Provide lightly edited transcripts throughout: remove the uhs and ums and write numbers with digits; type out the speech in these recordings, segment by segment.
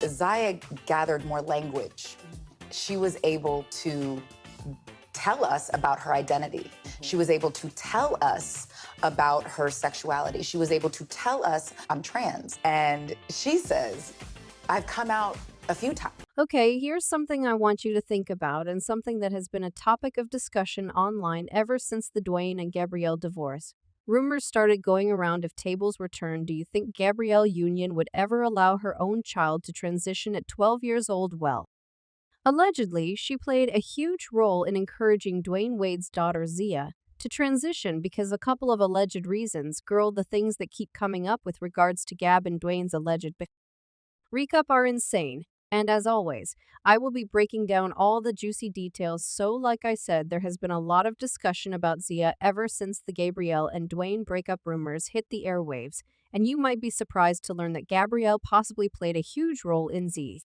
Zaya gathered more language. She was able to tell us about her identity. She was able to tell us about her sexuality. She was able to tell us, I'm trans. And she says, I've come out a few times. Okay, here's something I want you to think about, and something that has been a topic of discussion online ever since the Dwayne and Gabrielle divorce. Rumors started going around if tables were turned. Do you think Gabrielle Union would ever allow her own child to transition at 12 years old? Well, allegedly, she played a huge role in encouraging Dwayne Wade's daughter Zaya to transition because a couple of alleged reasons. Girl, the things that keep coming up with regards to Gab and Dwayne's alleged recap are insane. And as always, I will be breaking down all the juicy details. So like I said, there has been a lot of discussion about Zaya ever since the Gabrielle and Dwayne breakup rumors hit the airwaves, and you might be surprised to learn that Gabrielle possibly played a huge role in Zaya's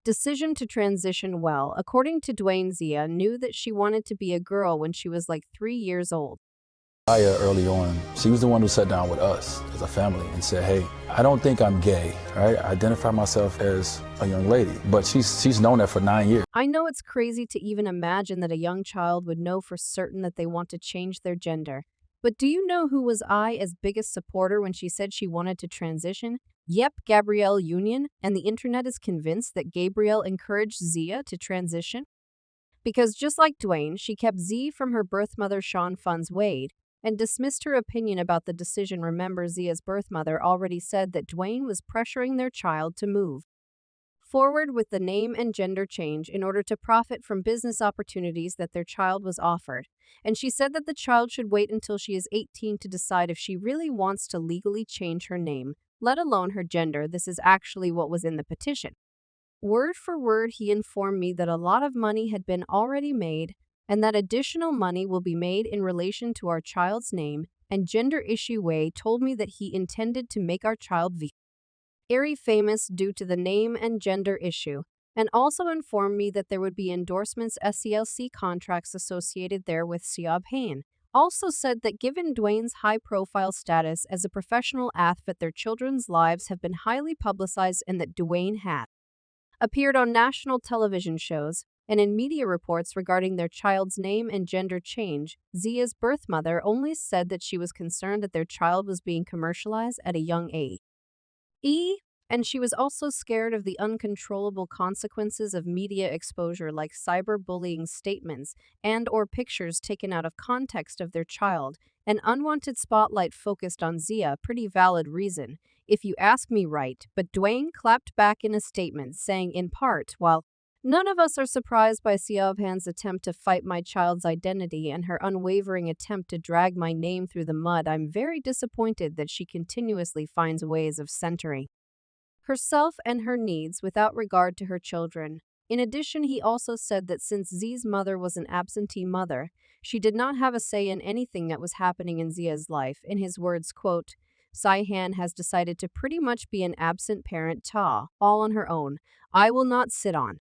decision to transition. Well, according to Dwayne, Zaya knew that she wanted to be a girl when she was like 3 years old. Zaya, early on, she was the one who sat down with us as a family and said, hey, I don't think I'm gay, right? I identify myself as a young lady, but she's known that for 9 years. I know it's crazy to even imagine that a young child would know for certain that they want to change their gender. But do you know who was Zaya's biggest supporter when she said she wanted to transition? Yep, Gabrielle Union, and the internet is convinced that Gabrielle encouraged Zaya to transition. Because just like Dwayne, she kept Zaya from her birth mother Sean Funds Wade, and dismissed her opinion about the decision. Remember, Zaya's birth mother already said that Dwayne was pressuring their child to move forward with the name and gender change in order to profit from business opportunities that their child was offered. And she said that the child should wait until she is 18 to decide if she really wants to legally change her name, let alone her gender. This is actually what was in the petition. Word for word, he informed me that a lot of money had been already made, and that additional money will be made in relation to our child's name and gender issue. Wade told me that he intended to make our child very famous due to the name and gender issue, and also informed me that there would be endorsements, SCLC contracts associated there with Siab Hain. Also said that given Dwayne's high-profile status as a professional athlete, their children's lives have been highly publicized, and that Dwayne had appeared on national television shows and in media reports regarding their child's name and gender change. Zaya's birth mother only said that she was concerned that their child was being commercialized at a young age. And she was also scared of the uncontrollable consequences of media exposure, like cyberbullying statements and or pictures taken out of context of their child. An unwanted spotlight focused on Zaya. Pretty valid reason, if you ask me, right? But Dwayne clapped back in a statement saying, in part, while none of us are surprised by Siobhan's attempt to fight my child's identity and her unwavering attempt to drag my name through the mud, I'm very disappointed that she continuously finds ways of centering herself and her needs without regard to her children. In addition, he also said that since Zaya's mother was an absentee mother, she did not have a say in anything that was happening in Zaya's life. In his words, quote, Saihan has decided to pretty much be an absent parent, all on her own. I will not sit on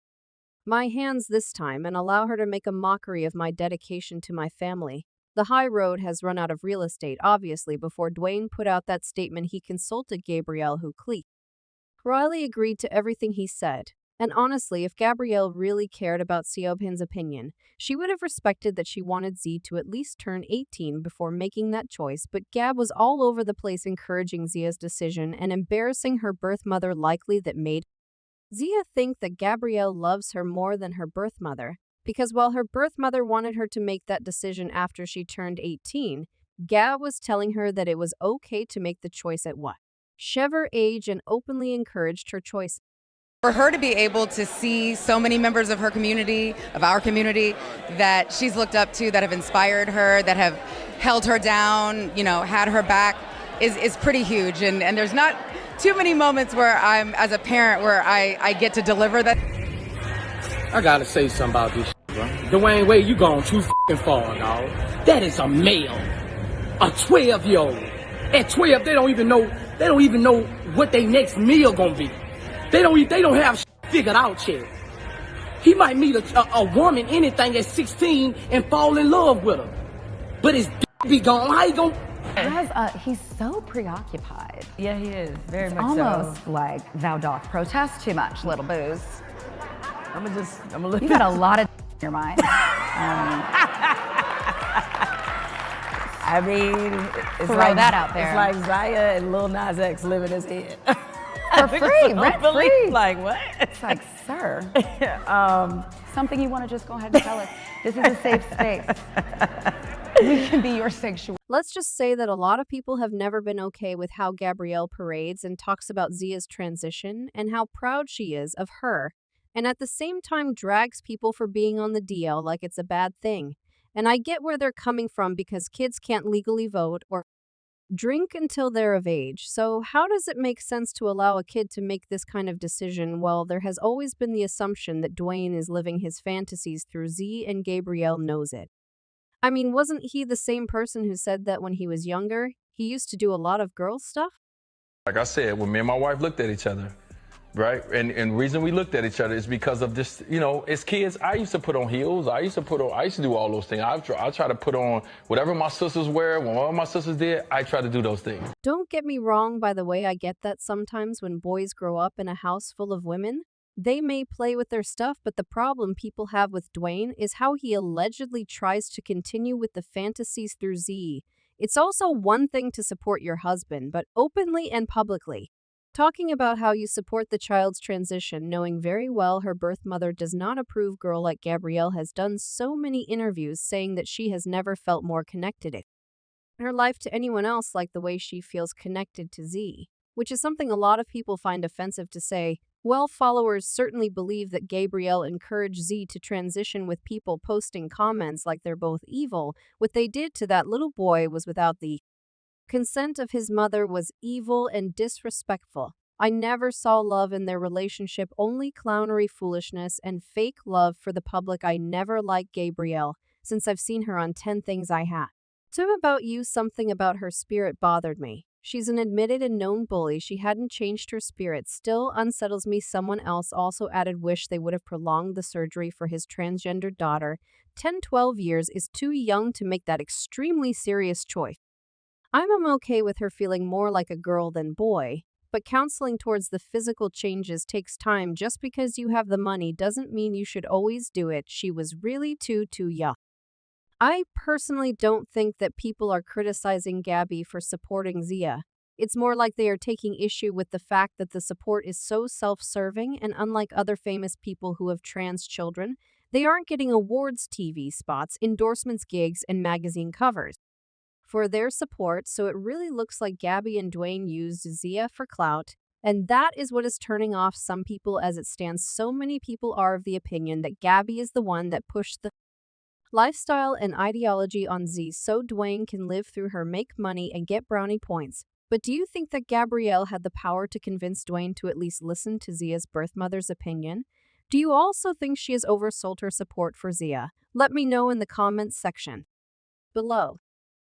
my hands this time and allow her to make a mockery of my dedication to my family. The high road has run out of real estate. Obviously, before Dwayne put out that statement, he consulted Gabrielle, who Riley agreed to everything he said. And honestly, if Gabrielle really cared about Siobhan's opinion, she would have respected that she wanted Zaya to at least turn 18 before making that choice. But Gab was all over the place encouraging Zaya's decision and embarrassing her birth mother, likely that made Zaya think that Gabrielle loves her more than her birth mother, because while her birth mother wanted her to make that decision after she turned 18, Gab was telling her that it was okay to make the choice at whichever age and openly encouraged her choice. For her to be able to see so many members of her community, of our community, that she's looked up to, that have inspired her, that have held her down, had her back, is pretty huge. And there's not too many moments where I'm, as a parent, where I get to deliver that. I gotta say something about this, bro. Dwayne Wade, you gone too far, dog. That is a male, a 12-year-old. At 12, they don't even know what their next meal gonna be. They don't have figured out yet. He might meet a woman, anything, at 16 and fall in love with her. But his be gone. How He's so preoccupied. Yeah, he is. Very It's much so. almost like thou doth protest too much, little booze. I'm gonna look. You got a lot of in your mind. I mean, it's Throw like that out there. It's like Zaya and Lil Nas X living his head. For free, rent free. Like what? It's like, sir, something you want to just go ahead and tell us. This is a safe space. We can be your sanctuary. Let's just say that a lot of people have never been okay with how Gabrielle parades and talks about Zia's transition and how proud she is of her, and at the same time drags people for being on the DL like it's a bad thing. And I get where they're coming from because kids can't legally vote or drink until they're of age. So how does it make sense to allow a kid to make this kind of decision? Well, there has always been the assumption that Dwayne is living his fantasies through Z and Gabrielle knows it. I mean, wasn't he the same person who said that when he was younger, he used to do a lot of girl stuff? Like I said, when me and my wife looked at each other, right? And the reason we looked at each other is because of just, as kids, I used to put on heels. I used to do all those things. I try to put on whatever my sisters wear. When one of my sisters did, I try to do those things. Don't get me wrong, by the way, I get that sometimes when boys grow up in a house full of women, they may play with their stuff, but the problem people have with Dwayne is how he allegedly tries to continue with the fantasies through Z. It's also one thing to support your husband, but openly and publicly. Talking about how you support the child's transition, knowing very well her birth mother does not approve. Girl like Gabrielle has done so many interviews saying that she has never felt more connected in her life to anyone else like the way she feels connected to Z, which is something a lot of people find offensive to say. Well, followers certainly believe that Gabrielle encouraged Z to transition with people posting comments like they're both evil. What they did to that little boy was without the consent of his mother was evil and disrespectful. I never saw love in their relationship, only clownery, foolishness, and fake love for the public. I never liked Gabrielle since I've seen her on 10 Things I Had. So about you, something about her spirit bothered me. She's an admitted and known bully. She hadn't changed her spirit. Still unsettles me. Someone else also added wish they would have prolonged the surgery for his transgender daughter. 10-12 years is too young to make that extremely serious choice. I'm okay with her feeling more like a girl than boy, but counseling towards the physical changes takes time. Just because you have the money doesn't mean you should always do it. She was really too young. I personally don't think that people are criticizing Gabby for supporting Zia. It's more like they are taking issue with the fact that the support is so self-serving, and unlike other famous people who have trans children, they aren't getting awards, TV spots, endorsements, gigs, and magazine covers for their support, so it really looks like Gabby and Dwayne used Zia for clout, and that is what is turning off some people. As it stands, so many people are of the opinion that Gabby is the one that pushed the lifestyle and ideology on Z so Dwayne can live through her, make money, and get brownie points. But do you think that Gabrielle had the power to convince Dwayne to at least listen to Zia's birth mother's opinion? Do you also think she has oversold her support for Zia? Let me know in the comments section below.